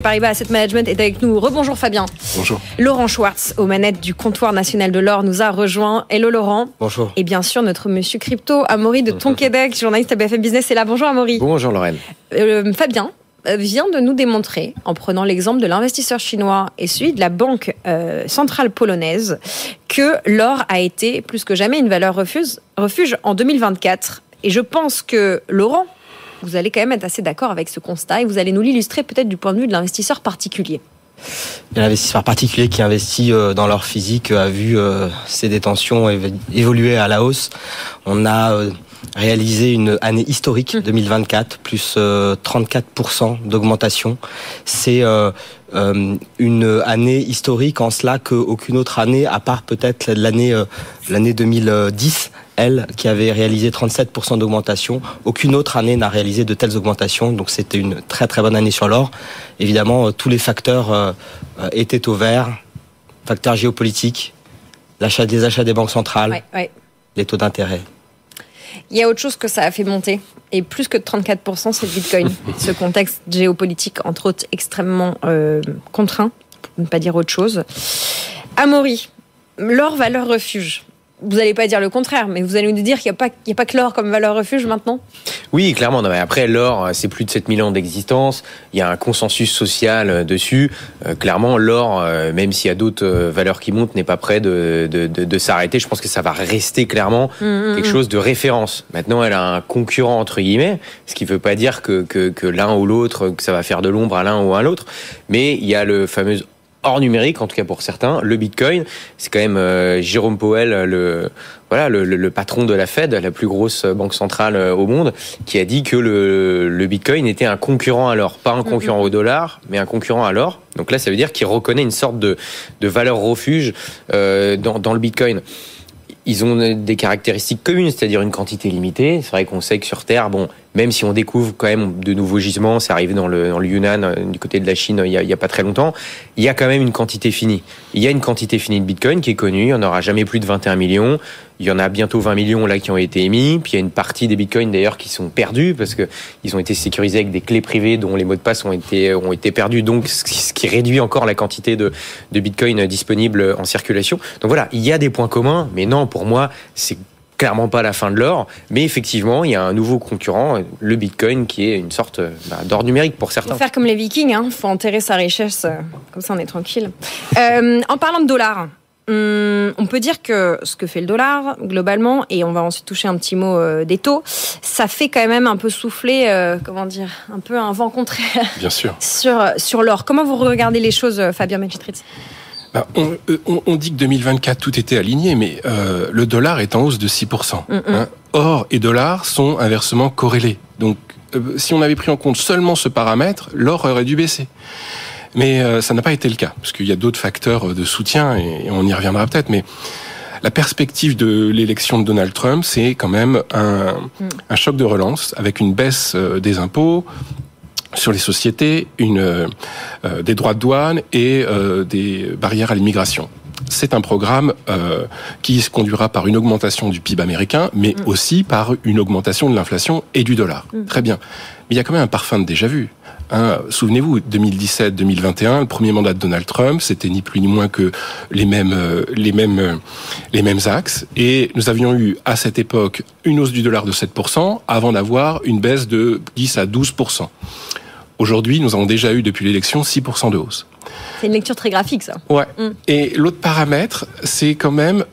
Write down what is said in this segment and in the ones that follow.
Paribas Asset Management est avec nous. Rebonjour Fabien. Bonjour. Laurent Schwartz, aux manettes du comptoir national de l'or, nous a rejoint. Hello Laurent. Bonjour. Et bien sûr notre monsieur crypto, Amaury de Tonquédec, journaliste à BFM Business, est là. Bonjour Amaury. Bonjour Lorraine. Fabien vient de nous démontrer, en prenant l'exemple de l'investisseur chinois et celui de la banque centrale polonaise, que l'or a été plus que jamais une valeur refuge en 2024. Et je pense que Laurent, vous allez quand même être assez d'accord avec ce constat et vous allez nous l'illustrer peut-être du point de vue de l'investisseur particulier. L'investisseur particulier qui investit dans l'or physique a vu ses détentions évoluer à la hausse. On a réalisé une année historique 2024, plus 34% d'augmentation. C'est une année historique en cela qu'aucune autre année, à part peut-être l'année 2010, elle, qui avait réalisé 37% d'augmentation. Aucune autre année n'a réalisé de telles augmentations. Donc c'était une très très bonne année sur l'or. Évidemment, tous les facteurs étaient au vert. Facteurs géopolitiques, des achats des banques centrales, les taux d'intérêt. Il y a autre chose que ça a fait monter. Et plus que de 34%, c'est le Bitcoin. Ce contexte géopolitique, entre autres, extrêmement contraint, pour ne pas dire autre chose. Amaury, l'or valeur refuge. Vous n'allez pas dire le contraire, mais vous allez nous dire qu'il n'y a pas que l'or comme valeur refuge maintenant ? Oui, clairement. Non, mais après, l'or, c'est plus de 7000 ans d'existence. Il y a un consensus social dessus. Clairement, l'or, même s'il y a d'autres valeurs qui montent, n'est pas prêt de s'arrêter. Je pense que ça va rester clairement quelque chose de référence. Maintenant, elle a un concurrent, entre guillemets, ce qui ne veut pas dire que l'un ou l'autre, que ça va faire de l'ombre à l'un ou à l'autre. Mais il y a le fameux hors numérique, en tout cas pour certains, le Bitcoin. C'est quand même Jérôme Powell, le patron de la Fed, la plus grosse banque centrale au monde, qui a dit que le Bitcoin était un concurrent à l'or. Pas un concurrent au dollar, mais un concurrent à l'or. Donc là, ça veut dire qu'il reconnaît une sorte de valeur refuge dans le Bitcoin. Ils ont des caractéristiques communes, c'est-à-dire une quantité limitée. C'est vrai qu'on sait que sur Terre, même si on découvre quand même de nouveaux gisements, c'est arrivé dans le Yunnan, du côté de la Chine, il y a pas très longtemps, il y a quand même une quantité finie. Il y a une quantité finie de Bitcoin qui est connue, il n'y en aura jamais plus de 21 millions. Il y en a bientôt 20 millions là qui ont été émis. Puis il y a une partie des bitcoins d'ailleurs qui sont perdus parce que ils ont été sécurisés avec des clés privées dont les mots de passe ont été perdus. Donc ce qui réduit encore la quantité de bitcoins disponibles en circulation. Donc voilà, il y a des points communs, mais non, pour moi, c'est clairement pas la fin de l'or. Mais effectivement, il y a un nouveau concurrent, le bitcoin, qui est une sorte d'or numérique pour certains. Faut faire comme les Vikings, faut enterrer sa richesse, comme ça on est tranquille. En parlant de dollars. On peut dire que ce que fait le dollar, globalement, et on va ensuite toucher un petit mot des taux, ça fait quand même un peu souffler, un peu un vent contraire. Bien sûr. sur l'or. Comment vous regardez les choses, Fabien Menchitritz ? On dit que 2024, tout était aligné, mais le dollar est en hausse de 6%. Or et dollar sont inversement corrélés. Donc, si on avait pris en compte seulement ce paramètre, l'or aurait dû baisser. Mais ça n'a pas été le cas, parce qu'il y a d'autres facteurs de soutien, et on y reviendra peut-être, mais la perspective de l'élection de Donald Trump, c'est quand même un choc de relance, avec une baisse des impôts sur les sociétés, des droits de douane et des barrières à l'immigration. C'est un programme qui se conduira par une augmentation du PIB américain, mais aussi par une augmentation de l'inflation et du dollar. Très bien. Mais il y a quand même un parfum de déjà-vu. Souvenez-vous, 2017-2021, le premier mandat de Donald Trump, c'était ni plus ni moins que les mêmes axes. Et nous avions eu, à cette époque, une hausse du dollar de 7%, avant d'avoir une baisse de 10 à 12%. Aujourd'hui, nous avons déjà eu, depuis l'élection, 6% de hausse. C'est une lecture très graphique, ça. Ouais. Et l'autre paramètre, c'est quand même,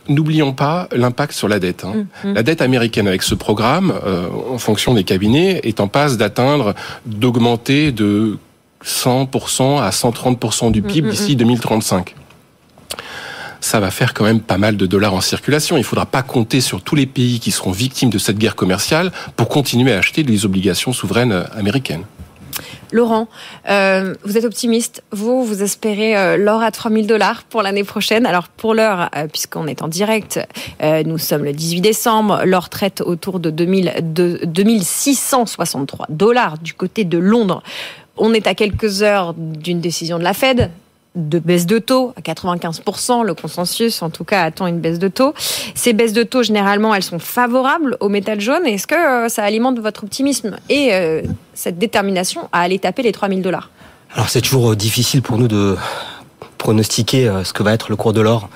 n'oublions pas l'impact sur la dette. La dette américaine avec ce programme, en fonction des cabinets, est en passe d'augmenter de 100% à 130% du PIB d'ici 2035. Ça va faire quand même pas mal de dollars en circulation. Il ne faudra pas compter sur tous les pays qui seront victimes de cette guerre commerciale pour continuer à acheter des obligations souveraines américaines. Laurent, vous êtes optimiste. Vous espérez l'or à $3000 pour l'année prochaine. Alors pour l'heure, puisqu'on est en direct, nous sommes le 18 décembre. L'or traite autour de $2663 du côté de Londres. On est à quelques heures d'une décision de la Fed. de baisse de taux, à 95%, le consensus en tout cas attend une baisse de taux. Ces baisses de taux, généralement, elles sont favorables au métal jaune. Est-ce que ça alimente votre optimisme et cette détermination à aller taper les $3000 ? Alors c'est toujours difficile pour nous de pronostiquer ce que va être le cours de l'or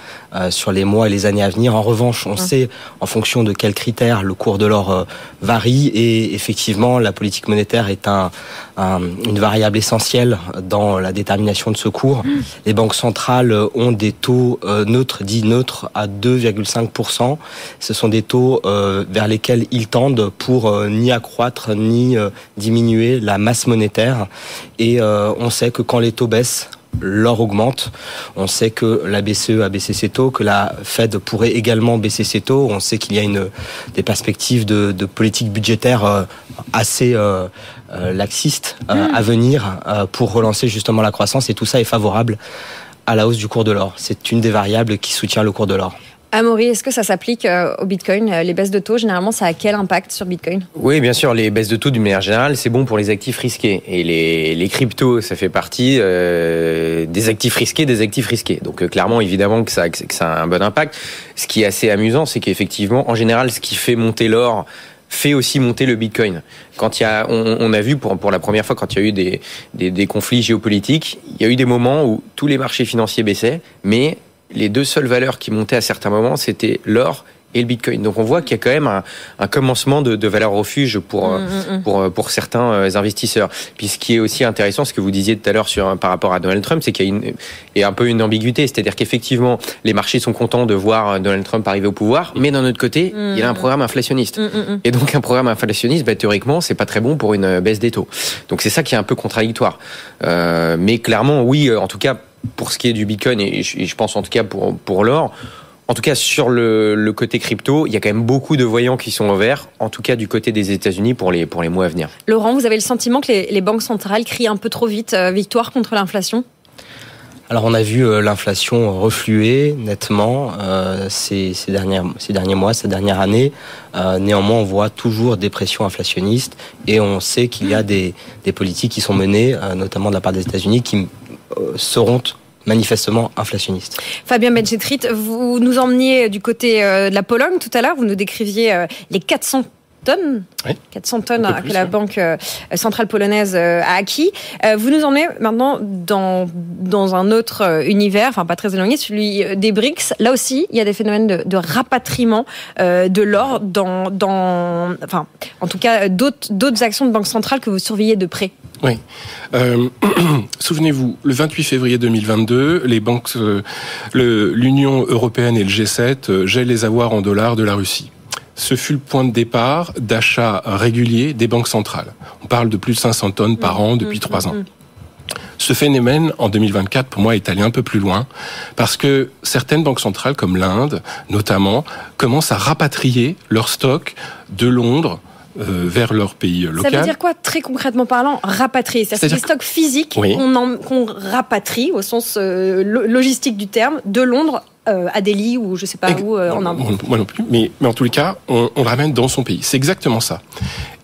sur les mois et les années à venir. En revanche, on sait en fonction de quels critères le cours de l'or varie, et effectivement la politique monétaire est une variable essentielle dans la détermination de ce cours. Les banques centrales ont des taux neutres, dits neutres, à 2,5%. Ce sont des taux vers lesquels ils tendent pour ni accroître ni diminuer la masse monétaire, et on sait que quand les taux baissent, l'or augmente. On sait que la BCE a baissé ses taux, que la Fed pourrait également baisser ses taux. On sait qu'il y a des perspectives de politique budgétaire assez laxistes à venir pour relancer justement la croissance, et tout ça est favorable à la hausse du cours de l'or. C'est une des variables qui soutient le cours de l'or. Amaury, est-ce que ça s'applique au Bitcoin? Les baisses de taux, généralement, ça a quel impact sur Bitcoin? Oui, bien sûr, les baisses de taux d'une manière générale, c'est bon pour les actifs risqués. Et les cryptos, ça fait partie des actifs risqués. Donc clairement, évidemment que ça a un bon impact. Ce qui est assez amusant, c'est qu'effectivement, en général, ce qui fait monter l'or fait aussi monter le Bitcoin. Quand on a vu pour la première fois, quand il y a eu des conflits géopolitiques, il y a eu des moments où tous les marchés financiers baissaient, mais les deux seules valeurs qui montaient à certains moments, c'était l'or et le Bitcoin. Donc on voit qu'il y a quand même un commencement de valeur refuge pour certains investisseurs. Puis ce qui est aussi intéressant, ce que vous disiez tout à l'heure par rapport à Donald Trump, c'est qu'il y a un peu une ambiguïté. C'est-à-dire qu'effectivement, les marchés sont contents de voir Donald Trump arriver au pouvoir, mais d'un autre côté, il y a un programme inflationniste. Et donc un programme inflationniste, théoriquement, c'est pas très bon pour une baisse des taux. Donc c'est ça qui est un peu contradictoire. Mais clairement, oui, en tout cas, pour ce qui est du Bitcoin, et je pense en tout cas pour l'or, en tout cas sur le côté crypto, il y a quand même beaucoup de voyants qui sont au vert, en tout cas du côté des États-Unis pour les mois à venir. Laurent, vous avez le sentiment que les banques centrales crient un peu trop vite victoire contre l'inflation? Alors on a vu l'inflation refluer nettement ces derniers mois, ces dernières années. Néanmoins, on voit toujours des pressions inflationnistes, et on sait qu'il y a des politiques qui sont menées, notamment de la part des États-Unis, qui seront manifestement inflationnistes. Fabien Benjetrit, vous nous emmeniez du côté de la Pologne tout à l'heure, vous nous décriviez les 400 tonnes, oui, 400 tonnes que la Banque centrale polonaise a acquis. Vous nous emmenez maintenant dans un autre univers, enfin pas très éloigné, celui des BRICS. Là aussi, il y a des phénomènes de rapatriement de l'or enfin, en tout cas, d'autres actions de banque centrale que vous surveillez de près. Oui. Souvenez-vous, le 28 février 2022, les banques, l'Union européenne et le G7 gèlent les avoirs en dollars de la Russie. Ce fut le point de départ d'achat régulier des banques centrales. On parle de plus de 500 tonnes par an depuis 3 ans. Ce phénomène, en 2024, pour moi, est allé un peu plus loin, parce que certaines banques centrales, comme l'Inde, notamment, commencent à rapatrier leurs stocks de Londres vers leur pays local. Ça veut dire quoi, très concrètement parlant, rapatrier? C'est-à-dire des stocks physiques, oui, qu'on rapatrie, au sens logistique du terme, de Londres à Delhi ou je sais pas où en Inde. Moi non plus, mais en tous les cas, on le ramène dans son pays. C'est exactement ça.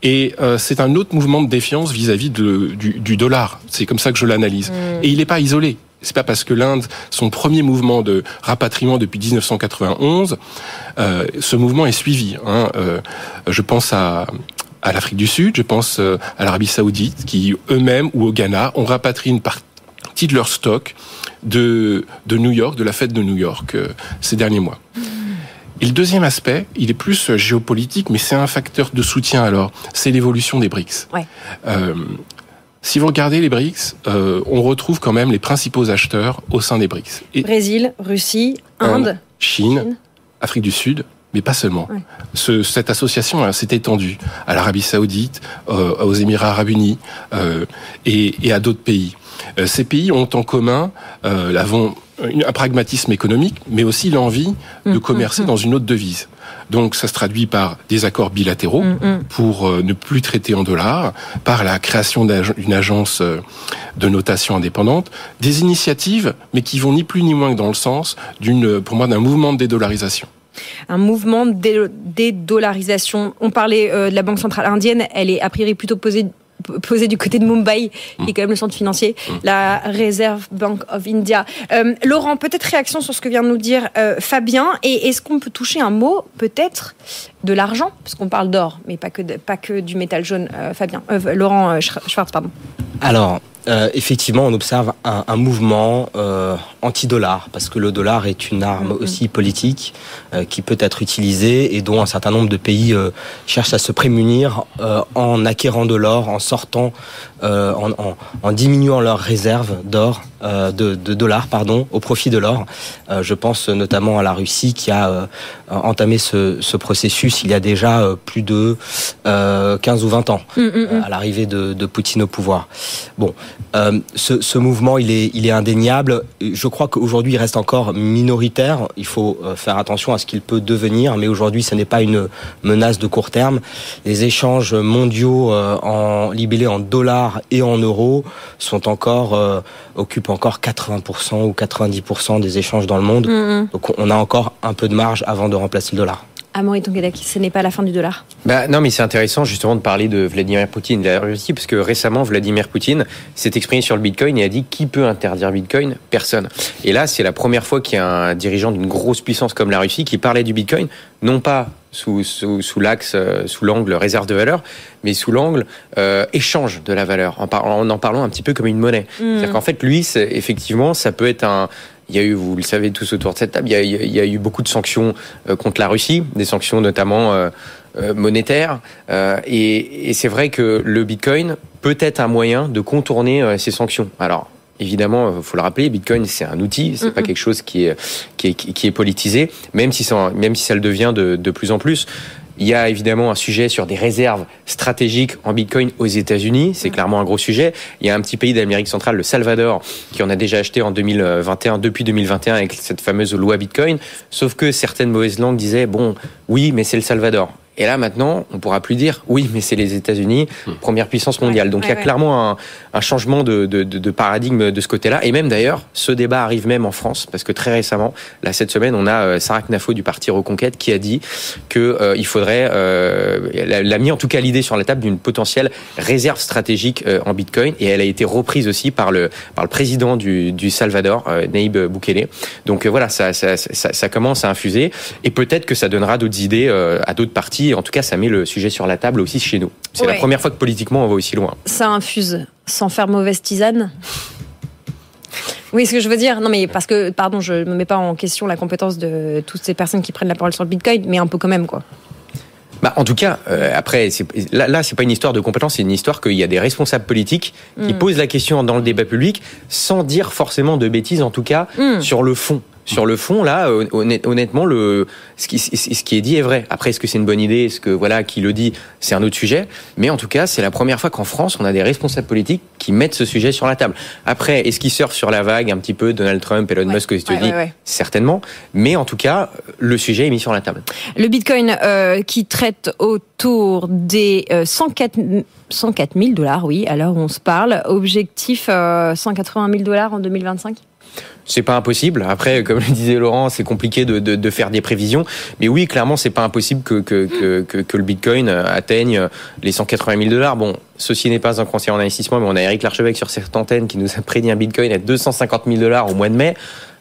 Et c'est un autre mouvement de défiance vis-à-vis du dollar. C'est comme ça que je l'analyse. Et il n'est pas isolé. C'est pas parce que l'Inde, son premier mouvement de rapatriement depuis 1991, ce mouvement est suivi. Je pense à l'Afrique du Sud, je pense à l'Arabie Saoudite, qui eux-mêmes, ou au Ghana, ont rapatrié une partie de leur stock de New York, de la fête de New York, ces derniers mois. Et le deuxième aspect, il est plus géopolitique, mais c'est un facteur de soutien alors, c'est l'évolution des BRICS. Ouais. Si vous regardez les BRICS, on retrouve quand même les principaux acheteurs au sein des BRICS. Et Brésil, Russie, Inde, Chine, Afrique du Sud, mais pas seulement. Ouais. Cette association s'est étendue à l'Arabie Saoudite, aux Émirats Arabes Unis et à d'autres pays. Ces pays ont en commun un pragmatisme économique, mais aussi l'envie de commercer dans une autre devise. Donc ça se traduit par des accords bilatéraux pour ne plus traiter en dollars, par la création d'une agence de notation indépendante, des initiatives, mais qui vont ni plus ni moins que dans le sens pour moi, d'un mouvement de dédollarisation. Un mouvement de dédollarisation. On parlait de la Banque centrale indienne, elle est a priori plutôt posée du côté de Mumbai, qui est quand même le centre financier, la Reserve Bank of India. Laurent, peut-être réaction sur ce que vient de nous dire Fabien, et est-ce qu'on peut toucher un mot, peut-être, de l'argent, parce qu'on parle d'or, mais pas que du métal jaune, Laurent Schwartz, pardon. Alors, effectivement, on observe un mouvement anti-dollar, parce que le dollar est une arme aussi politique qui peut être utilisée et dont un certain nombre de pays cherchent à se prémunir en acquérant de l'or, en sortant, en diminuant leurs réserves d'or, de dollars, au profit de l'or. Je pense notamment à la Russie qui a entamé ce processus il y a déjà plus de 15 ou 20 ans, à l'arrivée de Poutine au pouvoir. Bon, ce mouvement, il est indéniable. Je crois qu'aujourd'hui, il reste encore minoritaire. Il faut faire attention à ce qu'il peut devenir, mais aujourd'hui, ce n'est pas une menace de court terme. Les échanges mondiaux libellés en dollars et en euros occupent encore 80% ou 90% des échanges dans le monde. Donc on a encore un peu de marge avant de remplacer le dollar. Amaury Tonguédec, ce n'est pas la fin du dollar. Non, mais c'est intéressant justement de parler de Vladimir Poutine, de la Russie, parce que récemment, Vladimir Poutine s'est exprimé sur le Bitcoin et a dit qui peut interdire Bitcoin ? Personne. Et là, c'est la première fois qu'il y a un dirigeant d'une grosse puissance comme la Russie qui parlait du Bitcoin, non pas sous l'angle réserve de valeur, mais sous l'angle échange de la valeur, en parlant un petit peu comme une monnaie. C'est-à-dire qu'en fait, lui, effectivement, ça peut être il y a eu, vous le savez tous autour de cette table, il y a eu beaucoup de sanctions contre la Russie, des sanctions notamment monétaires. Et c'est vrai que le Bitcoin peut être un moyen de contourner ces sanctions. Alors, évidemment, il faut le rappeler, Bitcoin, c'est un outil, c'est pas quelque chose qui est politisé, même si ça le devient de plus en plus. Il y a évidemment un sujet sur des réserves stratégiques en Bitcoin aux États-Unis. C'est clairement un gros sujet. Il y a un petit pays d'Amérique centrale, le Salvador, qui en a déjà acheté en 2021, depuis 2021, avec cette fameuse loi Bitcoin. Sauf que certaines mauvaises langues disaient, bon, oui, mais c'est le Salvador. Et là, maintenant, on pourra plus dire, oui, mais c'est les États-Unis, première puissance mondiale. Donc, il y a clairement un changement de paradigme de ce côté-là. Et même d'ailleurs, ce débat arrive même en France, parce que très récemment, là, cette semaine, on a Sarah Knafo du parti Reconquête qui a dit que il faudrait, elle a mis en tout cas l'idée sur la table d'une potentielle réserve stratégique en Bitcoin. Et elle a été reprise aussi par le président du Salvador, Nayib Bukele. Donc, voilà, ça commence à infuser. Et peut-être que ça donnera d'autres idées à d'autres partis. En tout cas, ça met le sujet sur la table aussi chez nous. C'est la première fois que politiquement, on va aussi loin. Ça infuse sans faire mauvaise tisane. Oui, ce que je veux dire, non mais parce que, pardon, je ne me mets pas en question la compétence de toutes ces personnes qui prennent la parole sur le Bitcoin, mais un peu quand même, quoi. En tout cas, après, là, c'est pas une histoire de compétence, c'est une histoire qu'il y a des responsables politiques qui posent la question dans le débat public sans dire forcément de bêtises, en tout cas, sur le fond. Sur le fond, là, honnêtement, ce qui est dit est vrai. Après, est-ce que c'est une bonne idée ? Est-ce que, qui le dit, c'est un autre sujet. Mais en tout cas, c'est la première fois qu'en France, on a des responsables politiques qui mettent ce sujet sur la table. Après, est-ce qu'ils surfent sur la vague un petit peu Donald Trump, Elon Musk aux États-Unis ? Certainement. Mais en tout cas, le sujet est mis sur la table. Le Bitcoin qui traite autour des 104 000 $, oui, à l'heure où on se parle. Objectif 180 000 $ en 2025 ? C'est pas impossible. Après, comme le disait Laurent, c'est compliqué de faire des prévisions. Mais oui, clairement, c'est pas impossible que le Bitcoin atteigne les 180 000 $. Bon, ceci n'est pas un conseiller en investissement, mais on a Eric Larchevêque sur cette antenne qui nous a prédit un Bitcoin à 250 000 $ au mois de mai.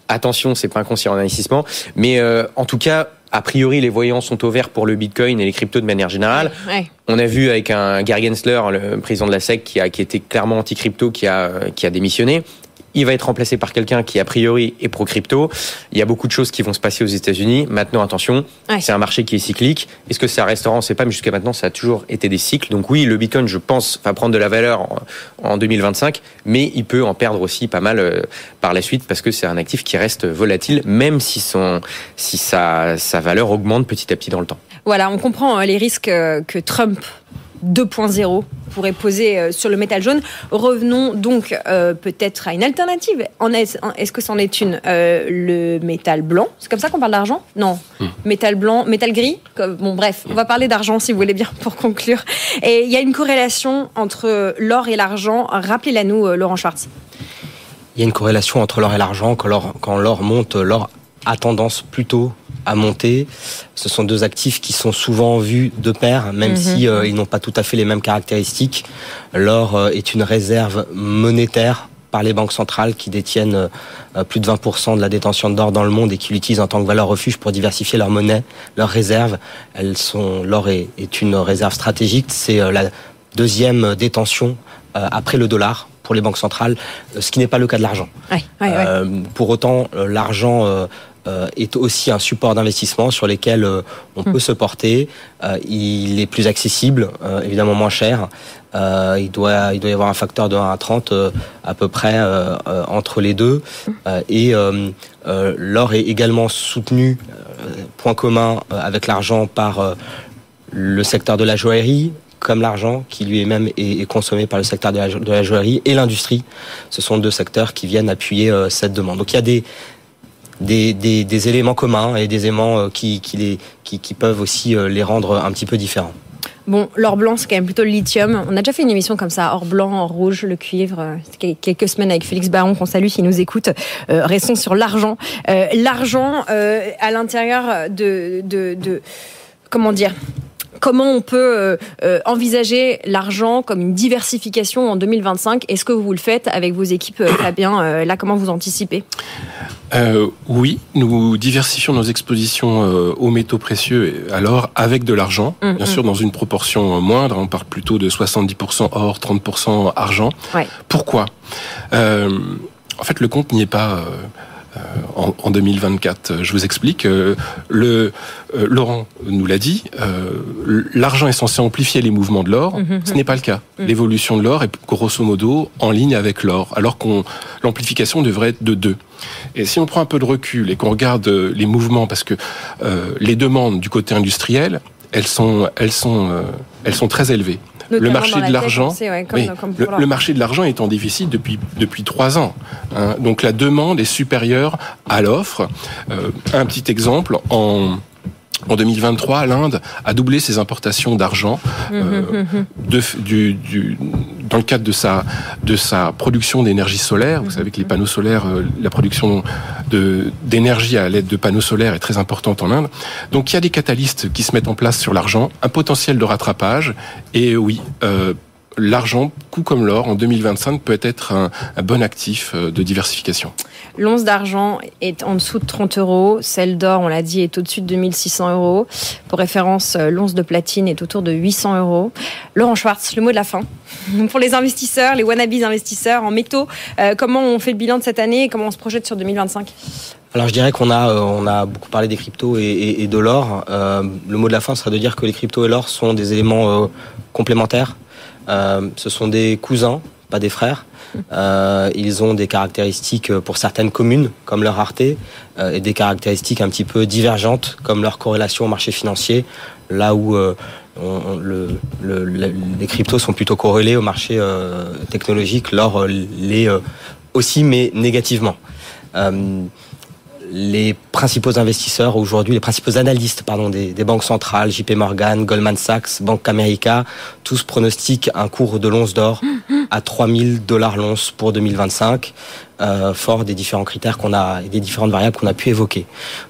Attention, c'est pas un conseiller en investissement. Mais en tout cas, a priori, les voyants sont au vert pour le Bitcoin et les cryptos de manière générale. Ouais. On a vu avec un Gary Gensler, le président de la SEC, qui était clairement anti-crypto, qui a démissionné. Il va être remplacé par quelqu'un qui, a priori, est pro-crypto. Il y a beaucoup de choses qui vont se passer aux États-Unis. Maintenant, attention, c'est un marché qui est cyclique. Est-ce que ça restera ? On ne sait pas, mais jusqu'à maintenant, ça a toujours été des cycles. Donc oui, le Bitcoin, je pense, va prendre de la valeur en 2025, mais il peut en perdre aussi pas mal par la suite, parce que c'est un actif qui reste volatile, même si sa valeur augmente petit à petit dans le temps. Voilà, on comprend les risques que Trump 2.0 pourrait poser sur le métal jaune. Revenons donc peut-être à une alternative. Est-ce que c'en est une ? Le métal blanc, c'est comme ça qu'on parle d'argent ? Non. Métal blanc, métal gris ? Bon, bref, on va parler d'argent si vous voulez bien pour conclure. Et il y a une corrélation entre l'or et l'argent. Rappelez-la nous, Laurent Schwartz. Il y a une corrélation entre l'or et l'argent. Quand l'or monte, l'or a tendance plutôt à monter. Ce sont deux actifs qui sont souvent vus de pair, même si ils n'ont pas tout à fait les mêmes caractéristiques. L'or est une réserve monétaire par les banques centrales qui détiennent plus de 20% de la détention d'or dans le monde et qui l'utilisent en tant que valeur refuge pour diversifier leur monnaie, leurs réserves. L'or est une réserve stratégique. C'est la deuxième détention après le dollar pour les banques centrales, ce qui n'est pas le cas de l'argent. Pour autant, l'argent est aussi un support d'investissement sur lesquels on peut se porter. Il est plus accessible, évidemment moins cher. Il doit y avoir un facteur de 1 à 30 à peu près entre les deux. Et l'or est également soutenu, point commun avec l'argent, par le secteur de la joaillerie, comme l'argent, qui lui-même est consommé par le secteur de la joaillerie, et l'industrie. Ce sont 2 secteurs qui viennent appuyer cette demande. Donc il y a des éléments communs et des éléments qui peuvent aussi les rendre un petit peu différents. Bon, l'or blanc, c'est quand même plutôt le lithium. On a déjà fait une émission comme ça, or blanc, or rouge, le cuivre. C'était quelques semaines avec Félix Baron, qu'on salue s'il nous écoute. Restons sur l'argent. L'argent à l'intérieur de comment dire ? Comment on peut envisager l'argent comme une diversification en 2025 ? Est-ce que vous le faites avec vos équipes, Fabien ? Là, comment vous anticipez ? Oui, nous diversifions nos expositions aux métaux précieux, alors avec de l'argent, bien sûr dans une proportion moindre, on parle plutôt de 70% or, 30% argent. Ouais. Pourquoi ? En fait, le compte n'y est pas... en 2024. Je vous explique. Laurent nous l'a dit, l'argent est censé amplifier les mouvements de l'or. Ce n'est pas le cas. L'évolution de l'or est grosso modo en ligne avec l'or, alors l'amplification devrait être de 2. Et si on prend un peu de recul et qu'on regarde les mouvements, parce que les demandes du côté industriel, elles sont très élevées. Le marché de l'argent, le marché de l'argent est en déficit depuis 3 ans. Hein. Donc la demande est supérieure à l'offre. Un petit exemple, en 2023, l'Inde a doublé ses importations d'argent dans le cadre de sa production d'énergie solaire. Vous savez que les panneaux solaires, la production d'énergie à l'aide de panneaux solaires est très importante en Inde. Donc il y a des catalystes qui se mettent en place sur l'argent, un potentiel de rattrapage. Et oui, l'argent, tout comme l'or, en 2025, peut être un bon actif de diversification. L'once d'argent est en dessous de 30 €. Celle d'or, on l'a dit, est au-dessus de 2600 €. Pour référence, l'once de platine est autour de 800 €. Laurent Schwartz, le mot de la fin. Pour les investisseurs, les wannabes investisseurs en métaux, comment on fait le bilan de cette année et comment on se projette sur 2025 ? Alors je dirais qu'on a beaucoup parlé des cryptos et de l'or. Le mot de la fin serait de dire que les cryptos et l'or sont des éléments complémentaires. Ce sont des cousins, pas des frères. Ils ont des caractéristiques pour certaines communes, comme leur rareté, et des caractéristiques un petit peu divergentes, comme leur corrélation au marché financier, là où les cryptos sont plutôt corrélés au marché technologique, l'or l'est aussi, mais négativement. Les principaux investisseurs aujourd'hui, les principaux analystes des banques centrales, JP Morgan, Goldman Sachs, Bank America, tous pronostiquent un cours de l'once d'or à $3,000 l'once pour 2025, fort des différents critères qu'on a et des différentes variables qu'on a pu évoquer.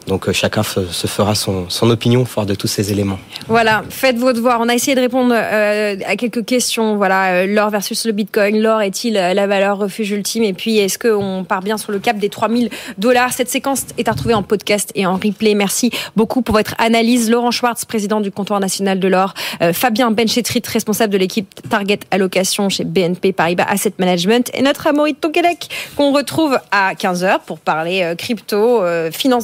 Donc chacun se fera son opinion fort de tous ces éléments. Voilà, faites vos devoirs. On a essayé de répondre à quelques questions. Voilà, l'or versus le bitcoin. L'or est-il la valeur refuge ultime ? Et puis, est-ce qu'on part bien sur le cap des $3,000 ? Cette séquence est à retrouver en podcast et en replay. Merci beaucoup pour votre analyse. Laurent Schwartz, président du comptoir national de l'or. Fabien Benchetrit, responsable de l'équipe Target Allocation chez BNP Paribas Asset Management. Et notre Amaury Tonquédec, qu'on retrouve à 15h pour parler crypto, finance de